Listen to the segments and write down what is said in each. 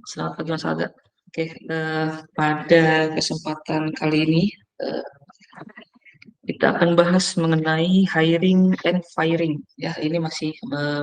Selamat pagi Mas Alga. Oke, pada kesempatan kali ini eh, kita akan bahas mengenai hiring and firing. Ya, ini masih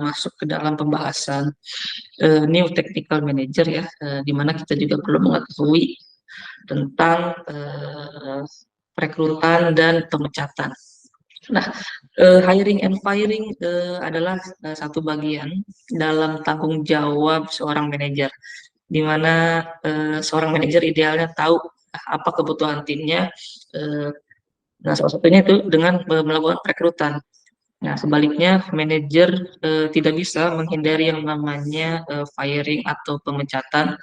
masuk ke dalam pembahasan new technical manager ya, di mana kita juga perlu mengetahui tentang perekrutan dan pemecatan. Nah, hiring and firing adalah satu bagian dalam tanggung jawab seorang manajer, di mana seorang manajer idealnya tahu apa kebutuhan timnya. eh, nah, salah satunya itu dengan melakukan perekrutan. Nah, sebaliknya manajer tidak bisa menghindari yang namanya firing atau pemecatan,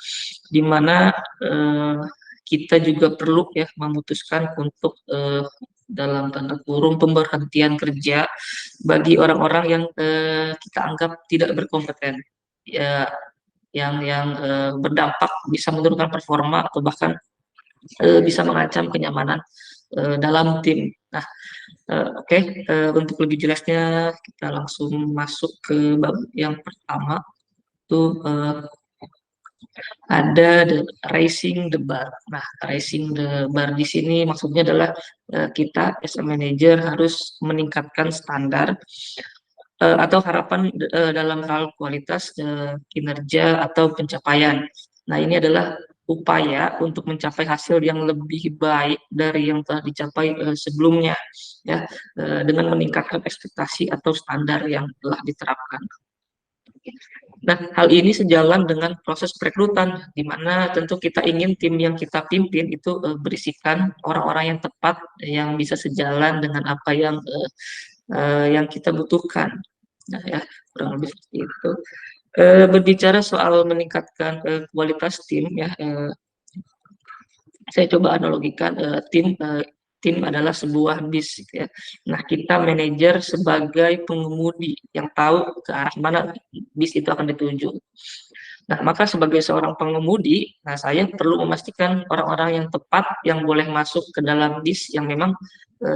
di mana eh, kita juga perlu ya memutuskan untuk dalam tanda kurung pemberhentian kerja bagi orang-orang yang kita anggap tidak berkompeten. Ya, yang berdampak bisa menurunkan performa atau bahkan bisa mengancam kenyamanan dalam tim. Nah, oke, untuk lebih jelasnya kita langsung masuk ke bab yang pertama, itu ada raising the bar. Nah, raising the bar di sini maksudnya adalah kita as a manager harus meningkatkan standar atau harapan dalam hal kualitas kinerja atau pencapaian. Nah, ini adalah upaya untuk mencapai hasil yang lebih baik dari yang telah dicapai sebelumnya, ya, dengan meningkatkan ekspektasi atau standar yang telah diterapkan. Nah, hal ini sejalan dengan proses perekrutan, di mana tentu kita ingin tim yang kita pimpin itu berisikan orang-orang yang tepat, yang bisa sejalan dengan apa yang kita butuhkan. Nah, ya, kurang lebih seperti itu. Berbicara soal meningkatkan kualitas tim, ya, saya coba analogikan tim adalah sebuah bis, gitu ya. Nah, kita manajer sebagai pengemudi yang tahu ke arah mana bis itu akan dituju. Nah, maka sebagai seorang pengemudi, nah saya perlu memastikan orang-orang yang tepat yang boleh masuk ke dalam bis yang memang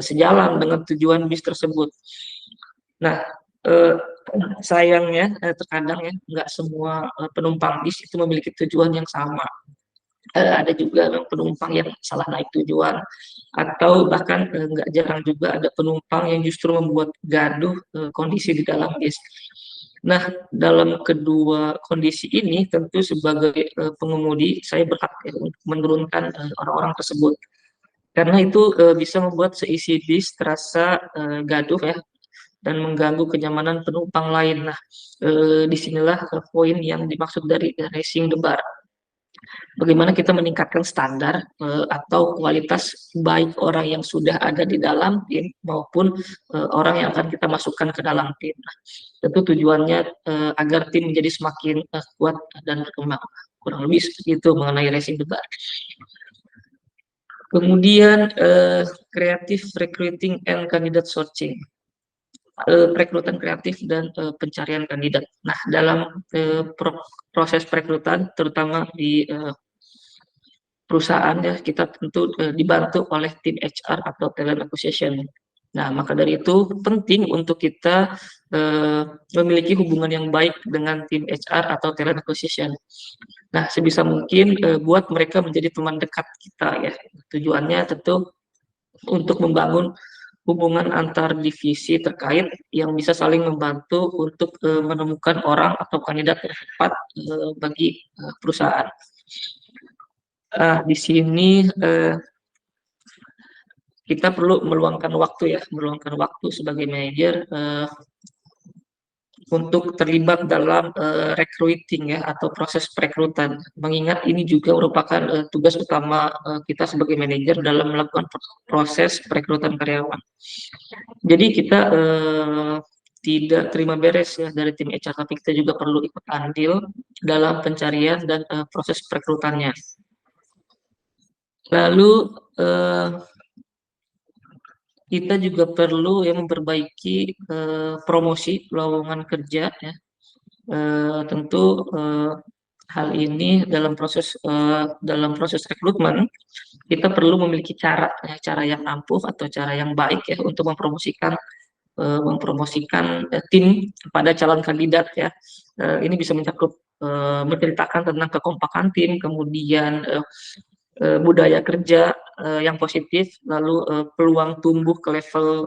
sejalan dengan tujuan bis tersebut. Nah, eh, sayangnya terkadang ya nggak semua penumpang bis itu memiliki tujuan yang sama. Ada juga penumpang yang salah naik tujuan, atau bahkan nggak jarang juga ada penumpang yang justru membuat gaduh kondisi di dalam bis. Nah, dalam kedua kondisi ini tentu sebagai pengemudi saya berhak ya, untuk menurunkan orang-orang tersebut, karena itu bisa membuat seisi bis terasa gaduh ya, dan mengganggu kenyamanan penumpang lain. Nah, disinilah poin yang dimaksud dari raising the bar. Bagaimana kita meningkatkan standar atau kualitas baik orang yang sudah ada di dalam tim maupun orang yang akan kita masukkan ke dalam tim. Nah, tentu tujuannya agar tim menjadi semakin kuat dan berkembang. Kurang lebih seperti itu mengenai racing the bar. Kemudian creative recruiting and candidate sourcing. Perekrutan kreatif dan pencarian kandidat. Nah, dalam proses perekrutan, terutama di perusahaan ya, kita tentu dibantu oleh tim HR atau talent acquisition. Nah, maka dari itu penting untuk kita memiliki hubungan yang baik dengan tim HR atau talent acquisition. Nah, sebisa mungkin buat mereka menjadi teman dekat kita ya. Tujuannya tentu untuk membangun hubungan antar divisi terkait yang bisa saling membantu untuk menemukan orang atau kandidat yang tepat bagi perusahaan. Di sini kita perlu meluangkan waktu sebagai manajer untuk terlibat dalam recruiting ya atau proses perekrutan. Mengingat ini juga merupakan tugas utama kita sebagai manajer dalam melakukan proses perekrutan karyawan. Jadi kita tidak terima beres ya dari tim HR, tapi kita juga perlu ikut andil dalam pencarian dan proses perekrutannya. Lalu kita juga perlu ya memperbaiki promosi lowongan kerja ya. Tentu hal ini dalam proses rekrutmen kita perlu memiliki cara yang ampuh atau cara yang baik ya untuk mempromosikan mempromosikan tim kepada calon kandidat ya. Ini bisa mencakup menceritakan tentang kekompakan tim, kemudian budaya kerja yang positif, lalu peluang tumbuh ke level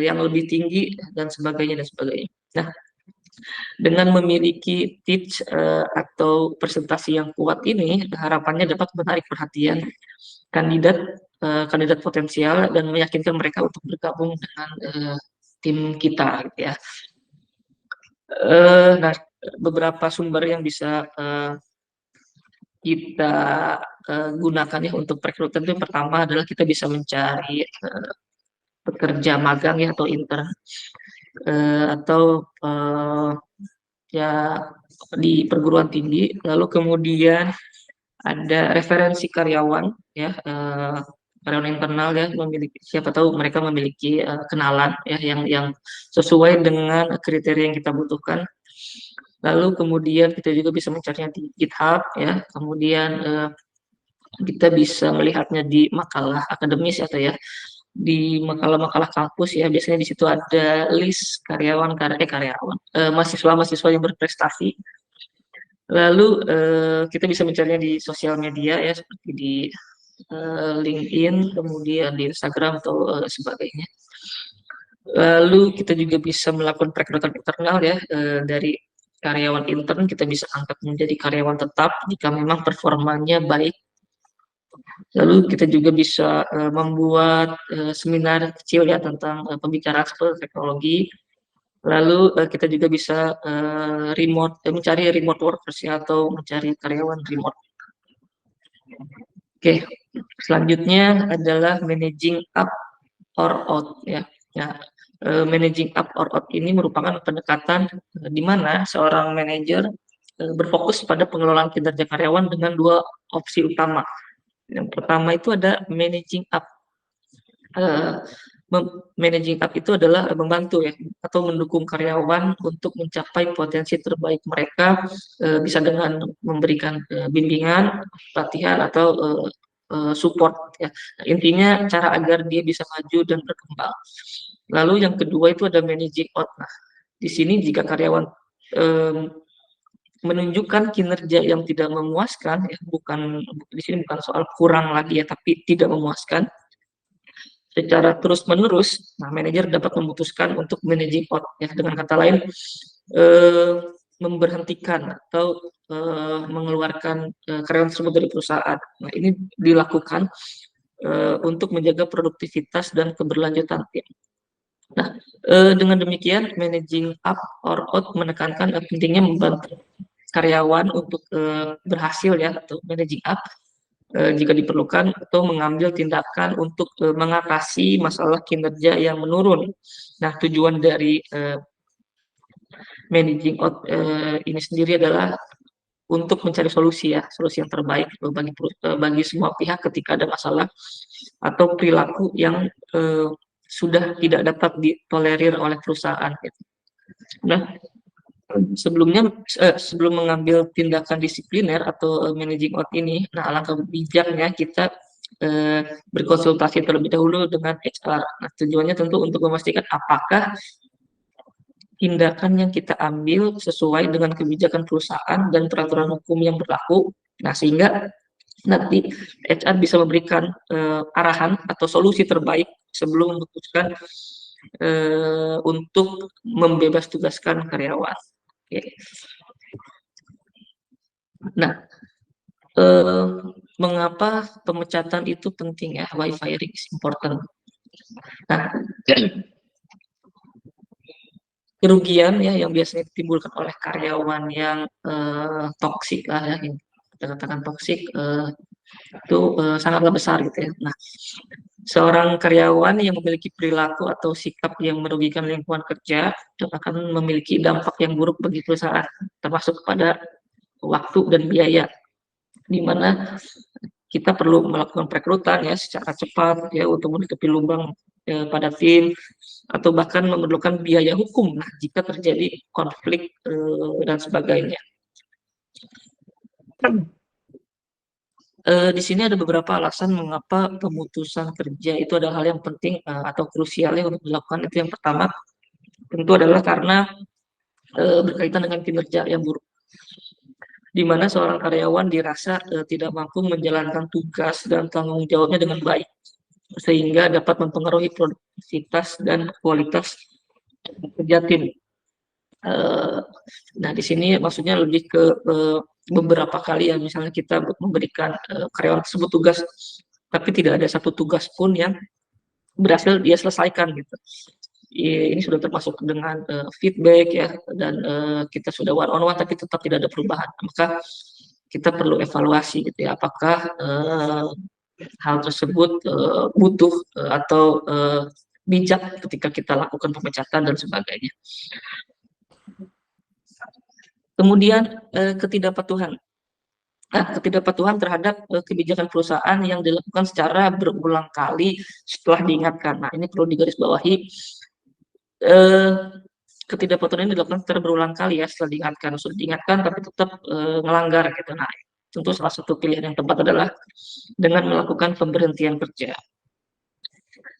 yang lebih tinggi dan sebagainya dan sebagainya. Nah, dengan memiliki tips atau presentasi yang kuat ini, harapannya dapat menarik perhatian kandidat kandidat potensial dan meyakinkan mereka untuk bergabung dengan tim kita, gitu ya. Nah, beberapa sumber yang bisa kita gunakan ya untuk perekrutan itu, yang pertama adalah kita bisa mencari pekerja magang ya atau intern atau ya di perguruan tinggi, lalu kemudian ada referensi karyawan ya, karyawan internal ya, memiliki, siapa tahu mereka memiliki kenalan ya yang sesuai dengan kriteria yang kita butuhkan. Lalu kemudian kita juga bisa mencarinya di GitHub ya, kemudian kita bisa melihatnya di makalah akademis atau ya di makalah-makalah kampus ya, biasanya di situ ada list mahasiswa-mahasiswa yang berprestasi. Lalu kita bisa mencarinya di sosial media ya, seperti di LinkedIn, kemudian di Instagram atau sebagainya. Lalu kita juga bisa melakukan perekrutan internal ya, dari karyawan intern kita bisa angkat menjadi karyawan tetap jika memang performanya baik. Lalu kita juga bisa membuat seminar kecil ya tentang pembicaraan seputar teknologi. Lalu kita juga bisa mencari remote workers ya, atau mencari karyawan remote. Oke, selanjutnya adalah managing up or out ya. Ya, managing up or out ini merupakan pendekatan di mana seorang manajer berfokus pada pengelolaan kinerja karyawan dengan dua opsi utama. Yang pertama itu ada managing up. Managing up itu adalah membantu ya atau mendukung karyawan untuk mencapai potensi terbaik mereka, bisa dengan memberikan bimbingan, pelatihan atau support ya. Intinya cara agar dia bisa maju dan berkembang. Lalu yang kedua itu ada managing out. Nah, di sini jika karyawan menunjukkan kinerja yang tidak memuaskan ya, di sini bukan soal kurang lagi ya, tapi tidak memuaskan secara terus-menerus, nah manajer dapat memutuskan untuk managing out ya, dengan kata lain memberhentikan atau mengeluarkan karyawan tersebut dari perusahaan. Nah, ini dilakukan untuk menjaga produktivitas dan keberlanjutan tim. Nah, dengan demikian managing up or out menekankan pentingnya membantu karyawan untuk berhasil ya, atau managing up jika diperlukan, atau mengambil tindakan untuk mengatasi masalah kinerja yang menurun. Nah, tujuan dari managing out ini sendiri adalah untuk mencari solusi ya, solusi yang terbaik bagi semua pihak ketika ada masalah atau perilaku yang sudah tidak dapat ditolerir oleh perusahaan. Nah, sebelum mengambil tindakan disipliner atau managing out ini, nah alangkah bijaknya kita berkonsultasi terlebih dahulu dengan HR. Nah, tujuannya tentu untuk memastikan apakah tindakan yang kita ambil sesuai dengan kebijakan perusahaan dan peraturan hukum yang berlaku. Nah, sehingga nanti HR bisa memberikan arahan atau solusi terbaik sebelum memutuskan untuk membebas tugaskan karyawan. Oke. Nah, mengapa pemecatan itu penting ya? Why firing is important. Nah, kerugian ya yang biasanya ditimbulkan oleh karyawan yang toksik lah ya, yang kita katakan toksik, itu sangatlah besar gitu ya. Nah, seorang karyawan yang memiliki perilaku atau sikap yang merugikan lingkungan kerja itu akan memiliki dampak yang buruk bagi perusahaan, termasuk kepada waktu dan biaya, di mana kita perlu melakukan perekrutan ya secara cepat ya untuk menutupi lubang pada tim, atau bahkan memerlukan biaya hukum nah jika terjadi konflik dan sebagainya. Di sini ada beberapa alasan mengapa pemutusan kerja itu adalah hal yang penting atau krusial ya untuk dilakukan. Itu yang pertama, tentu adalah karena berkaitan dengan kinerja yang buruk, di mana seorang karyawan dirasa tidak mampu menjalankan tugas dan tanggung jawabnya dengan baik, sehingga dapat mempengaruhi produktivitas dan kualitas kerja tim. Nah, di sini maksudnya lebih ke beberapa kali ya, misalnya kita memberikan karyawan tersebut tugas, tapi tidak ada satu tugas pun yang berhasil dia selesaikan gitu. Ini sudah termasuk dengan feedback ya, dan kita sudah one on one tapi tetap tidak ada perubahan. Maka kita perlu evaluasi gitu ya, apakah hal tersebut butuh atau bijak ketika kita lakukan pemecatan dan sebagainya. Kemudian ketidakpatuhan. Nah, ketidakpatuhan terhadap kebijakan perusahaan yang dilakukan secara berulang kali setelah diingatkan. Nah, ini perlu digarisbawahi. Ketidakpatuhan ini dilakukan secara berulang kali ya setelah diingatkan. Sudah diingatkan tapi tetap melanggar gitu. Nah, tentu salah satu pilihan yang tepat adalah dengan melakukan pemberhentian kerja.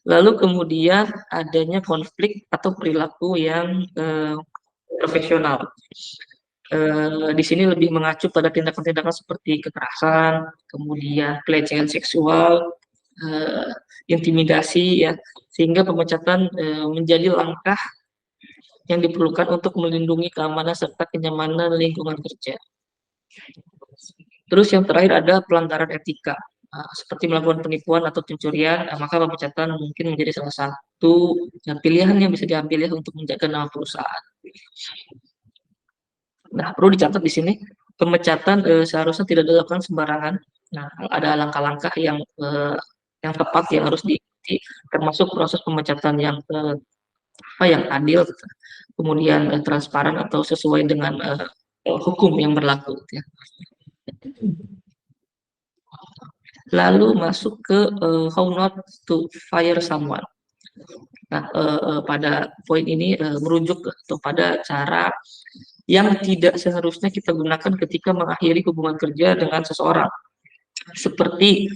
Lalu kemudian adanya konflik atau perilaku yang profesional. Di sini lebih mengacu pada tindakan-tindakan seperti kekerasan, kemudian pelecehan seksual, intimidasi ya, sehingga pemecatan menjadi langkah yang diperlukan untuk melindungi keamanan serta kenyamanan lingkungan kerja. Terus yang terakhir ada pelanggaran etika, seperti melakukan penipuan atau pencurian, maka pemecatan mungkin menjadi salah satu pilihan yang bisa diambil ya untuk menjaga nama perusahaan. Nah, perlu dicatat di sini, pemecatan seharusnya tidak dilakukan sembarangan. Nah, ada langkah-langkah yang tepat yang harus diikuti, termasuk proses pemecatan yang yang adil, kemudian transparan atau sesuai dengan hukum yang berlaku. Ya. Lalu masuk ke how not to fire someone. Nah, pada poin ini merujuk kepada cara yang tidak seharusnya kita gunakan ketika mengakhiri hubungan kerja dengan seseorang, seperti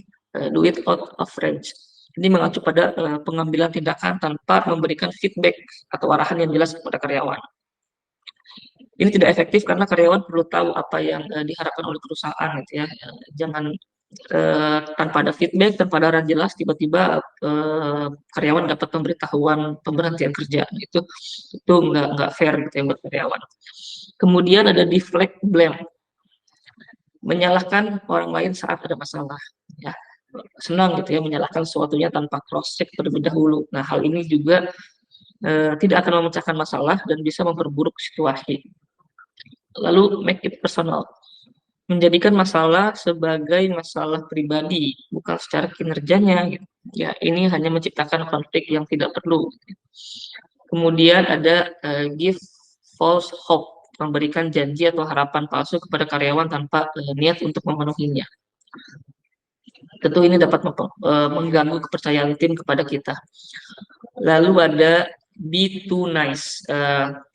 do it out of range. Ini mengacu pada pengambilan tindakan tanpa memberikan feedback atau arahan yang jelas kepada karyawan. Ini tidak efektif karena karyawan perlu tahu apa yang diharapkan oleh perusahaan, gitu ya. Jangan tanpa ada feedback, tanpa ada arahan jelas, tiba-tiba karyawan dapat pemberitahuan pemberhentian kerja, itu nggak fair gitu ya buat karyawan. Kemudian ada deflect blame, menyalahkan orang lain saat ada masalah. Ya, senang gitu ya menyalahkan sesuatunya tanpa cross check terlebih dahulu. Nah, hal ini juga tidak akan memecahkan masalah dan bisa memperburuk situasi. Lalu make it personal, menjadikan masalah sebagai masalah pribadi, bukan secara kinerjanya. Gitu. Ya, ini hanya menciptakan konflik yang tidak perlu. Kemudian ada give false hope, memberikan janji atau harapan palsu kepada karyawan tanpa niat untuk memenuhinya. Tentu ini dapat mengganggu kepercayaan tim kepada kita. Lalu ada be too nice,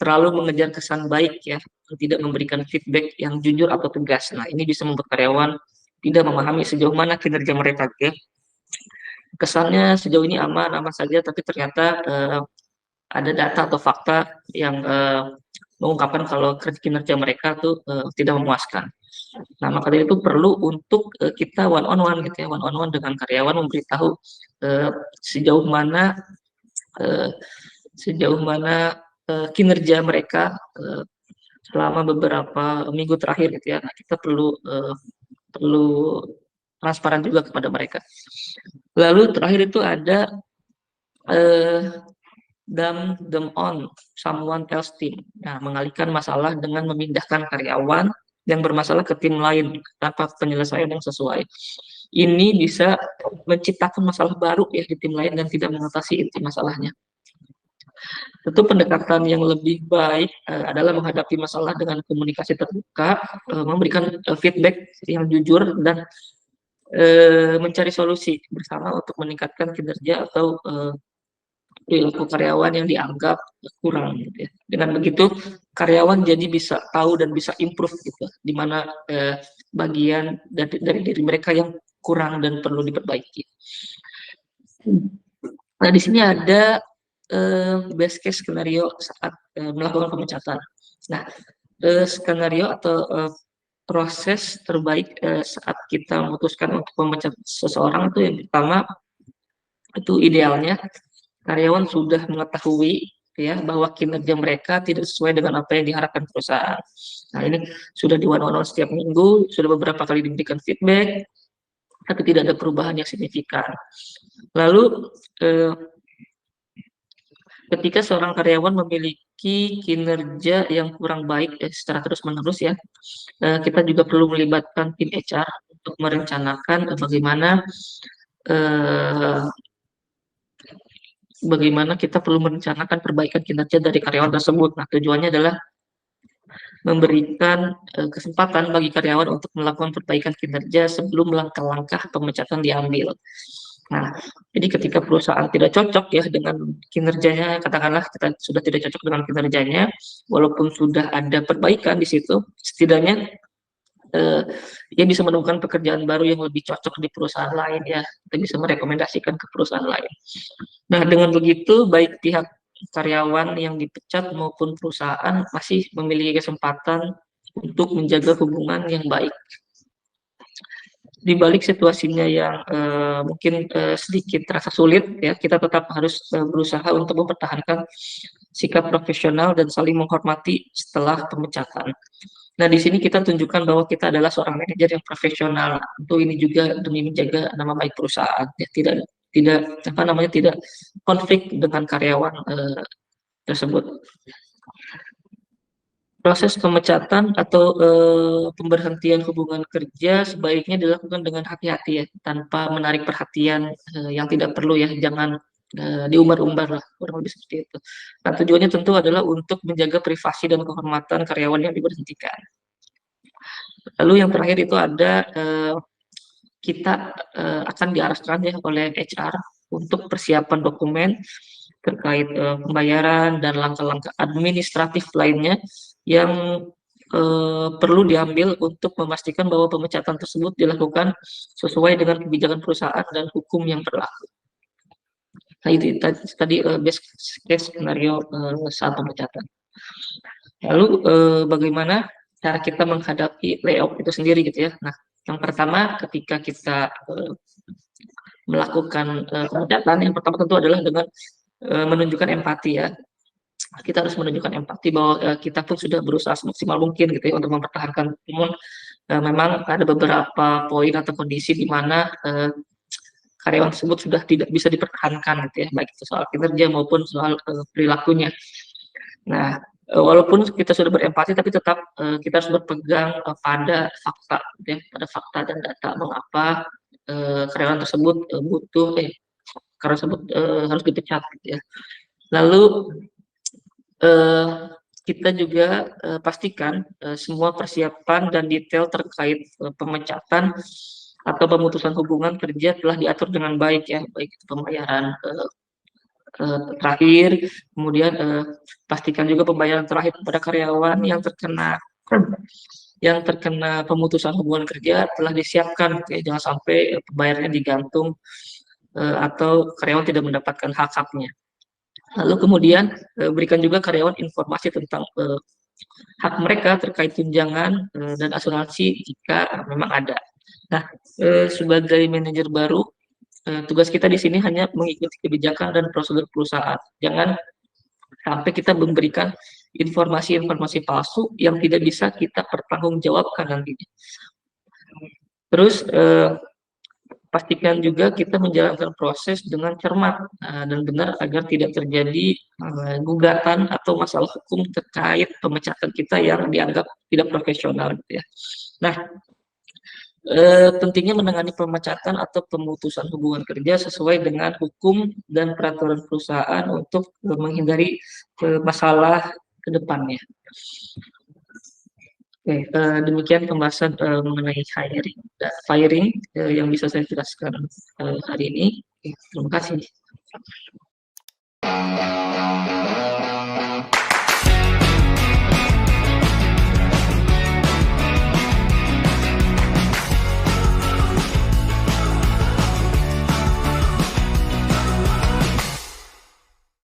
terlalu mengejar kesan baik ya, tidak memberikan feedback yang jujur atau tegas. Nah, ini bisa membuat karyawan tidak memahami sejauh mana kinerja mereka. Ya. Kesannya sejauh ini aman-aman saja, tapi ternyata ada data atau fakta yang mengungkapkan kalau kinerja mereka tuh tidak memuaskan. Nah, maka dari itu perlu untuk kita one on one gitu ya, one on one dengan karyawan, memberitahu sejauh mana kinerja mereka selama beberapa minggu terakhir gitu ya. Nah, kita perlu transparan juga kepada mereka. Lalu terakhir itu ada dump them on someone else team. Nah, mengalihkan masalah dengan memindahkan karyawan yang bermasalah ke tim lain tanpa penyelesaian yang sesuai. Ini bisa menciptakan masalah baru ya di tim lain dan tidak mengatasi inti masalahnya. Tentu pendekatan yang lebih baik adalah menghadapi masalah dengan komunikasi terbuka, memberikan feedback yang jujur, dan mencari solusi bersama untuk meningkatkan kinerja atau perilaku karyawan yang dianggap kurang. Gitu ya. Dengan begitu, karyawan jadi bisa tahu dan bisa improve gitu, di mana bagian dari diri mereka yang kurang dan perlu diperbaiki. Nah, di sini ada best case skenario saat melakukan pemecatan. Nah, skenario atau proses terbaik saat kita memutuskan untuk memecat seseorang itu yang pertama itu idealnya karyawan sudah mengetahui ya bahwa kinerja mereka tidak sesuai dengan apa yang diharapkan perusahaan. Nah, ini sudah di-one-on-one setiap minggu, sudah beberapa kali diberikan feedback, tapi tidak ada perubahan yang signifikan. Lalu ketika seorang karyawan memiliki kinerja yang kurang baik secara terus-menerus ya, kita juga perlu melibatkan tim HR untuk merencanakan bagaimana kita perlu merencanakan perbaikan kinerja dari karyawan tersebut. Nah, tujuannya adalah memberikan kesempatan bagi karyawan untuk melakukan perbaikan kinerja sebelum langkah-langkah pemecatan diambil. Nah, jadi ketika perusahaan tidak cocok ya dengan kinerjanya, katakanlah kita sudah tidak cocok dengan kinerjanya, walaupun sudah ada perbaikan di situ, setidaknya dia bisa menemukan pekerjaan baru yang lebih cocok di perusahaan lain ya, kita bisa merekomendasikan ke perusahaan lain. Nah, dengan begitu baik pihak karyawan yang dipecat maupun perusahaan masih memiliki kesempatan untuk menjaga hubungan yang baik. Di balik situasinya yang mungkin sedikit terasa sulit ya, kita tetap harus berusaha untuk mempertahankan sikap profesional dan saling menghormati setelah pemecatan. Nah, di sini kita tunjukkan bahwa kita adalah seorang manajer yang profesional. Tentu ini juga demi menjaga nama baik perusahaan ya, tidak konflik dengan karyawan tersebut. Proses pemecatan atau pemberhentian hubungan kerja sebaiknya dilakukan dengan hati-hati ya, tanpa menarik perhatian yang tidak perlu ya, jangan diumbar-umbar lah, kurang lebih seperti itu. Nah, tujuannya tentu adalah untuk menjaga privasi dan kehormatan karyawan yang diberhentikan. Lalu yang terakhir itu ada kita akan diarahkan ya oleh HR untuk persiapan dokumen terkait pembayaran dan langkah-langkah administratif lainnya yang perlu diambil untuk memastikan bahwa pemecatan tersebut dilakukan sesuai dengan kebijakan perusahaan dan hukum yang berlaku. Nah, itu tadi best case skenario saat pemecatan. Lalu bagaimana cara kita menghadapi layoff itu sendiri gitu ya. Nah, yang pertama ketika kita melakukan pemecatan, yang pertama tentu adalah dengan menunjukkan empati ya. Kita harus menunjukkan empati bahwa kita pun sudah berusaha semaksimal mungkin gitu ya untuk mempertahankan, namun memang ada beberapa poin atau kondisi di mana karyawan tersebut sudah tidak bisa dipertahankan gitu ya, baik itu soal kinerja maupun soal perilakunya. Nah, walaupun kita sudah berempati, tapi tetap kita harus berpegang pada fakta, gitu ya, pada fakta dan data mengapa karyawan tersebut karyawan tersebut harus dipecat gitu ya. Lalu kita juga pastikan semua persiapan dan detail terkait pemecatan atau pemutusan hubungan kerja telah diatur dengan baik ya, baik itu pembayaran terakhir, kemudian pastikan juga pembayaran terakhir kepada karyawan yang terkena pemutusan hubungan kerja telah disiapkan, ya, jangan sampai pembayarannya digantung atau karyawan tidak mendapatkan hak-haknya. Lalu kemudian berikan juga karyawan informasi tentang hak mereka terkait tunjangan dan asuransi jika memang ada. Nah, sebagai manajer baru, tugas kita di sini hanya mengikuti kebijakan dan prosedur perusahaan. Jangan sampai kita memberikan informasi-informasi palsu yang tidak bisa kita pertanggungjawabkan nantinya. Terus pastikan juga kita menjalankan proses dengan cermat dan benar agar tidak terjadi gugatan atau masalah hukum terkait pemecatan kita yang dianggap tidak profesional gitu ya. Nah, pentingnya menangani pemecatan atau pemutusan hubungan kerja sesuai dengan hukum dan peraturan perusahaan untuk menghindari masalah ke depannya. Oke, demikian pembahasan mengenai firing yang bisa saya jelaskan hari ini. Terima kasih.